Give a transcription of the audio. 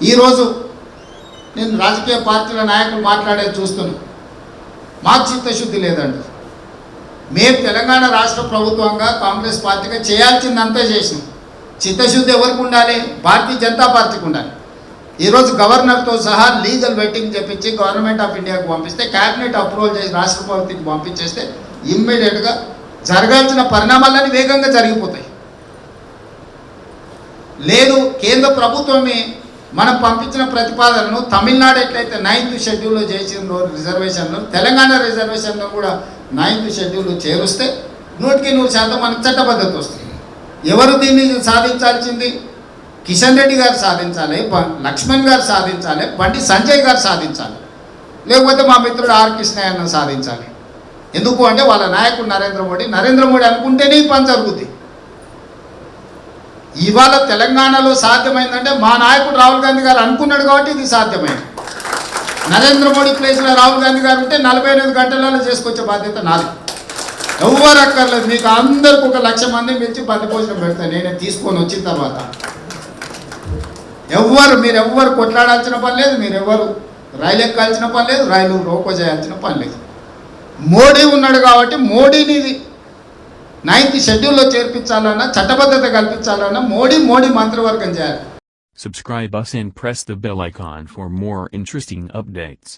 ఈరోజు నేను రాజకీయ పార్టీల నాయకులు మాట్లాడేది చూస్తున్నాను. మాకు చిత్తశుద్ధి లేదండి. మేము తెలంగాణ రాష్ట్ర ప్రభుత్వంగా కాంగ్రెస్ పార్టీగా చేయాల్సిందంతా చేసినాం. చిత్తశుద్ధి ఎవరికి ఉండాలి? భారతీయ జనతా పార్టీకి ఉండాలి. ఈరోజు గవర్నర్తో సహా లీగల్ వెట్టింగ్ చెప్పించి గవర్నమెంట్ ఆఫ్ ఇండియాకు పంపిస్తే, క్యాబినెట్ అప్రూవల్ చేసి రాష్ట్రపతికి పంపించేస్తే ఇమ్మీడియట్గా జరగాల్సిన పరిణామాలన్నీ వేగంగా జరిగిపోతాయి. లేదు, కేంద్ర ప్రభుత్వమే మనం పంపించిన ప్రతిపాదనను తమిళనాడు ఎట్లయితే 9th షెడ్యూల్లో చేసిందో రిజర్వేషన్లు, తెలంగాణ రిజర్వేషన్లో కూడా 9th షెడ్యూల్లో చేరుస్తే 100% మనకు చట్టబద్ధత వస్తుంది. ఎవరు దీన్ని సాధించాల్సింది? కిషన్ రెడ్డి గారు సాధించాలి, లక్ష్మణ్ గారు సాధించాలి, బండి సంజయ్ గారు సాధించాలి, లేకపోతే మా మిత్రుడు ఆర్ కృష్ణయ్య సాధించాలి. ఎందుకు అంటే వాళ్ళ నాయకుడు నరేంద్ర మోడీ అనుకుంటేనే ఈ పని జరుగుద్ది. ఇవాళ తెలంగాణలో సాధ్యమైందంటే మా నాయకుడు రాహుల్ గాంధీ గారు అనుకున్నాడు కాబట్టి ఇది సాధ్యమైంది. నరేంద్ర మోడీ ప్లేస్లో రాహుల్ గాంధీ గారు ఉంటే 48 గంటలలో చేసుకొచ్చే బాధ్యత నాది. ఎవరు అక్కర్లేదు, మీకు అందరికి 1 లక్ష మంది పిలిచి బండి భోజనం పెడతాను నేనే తీసుకొని వచ్చిన తర్వాత. మీరెవ్వరు కొట్లాడాల్సిన పని లేదు, మీరెవ్వరు రైలు ఎక్కాల్సిన పని లేదు, రైలు రోకో చేయాల్సిన పని లేదు. మోడీ ఉన్నాడు కాబట్టి మోడీని 9th షెడ్యూల్లో చేర్పించాలన్నా, చట్టబద్ధత కల్పించాలన్నా మోడీ మంత్రివర్గం చేయాలి. Subscribe us and press the bell icon for more interesting updates.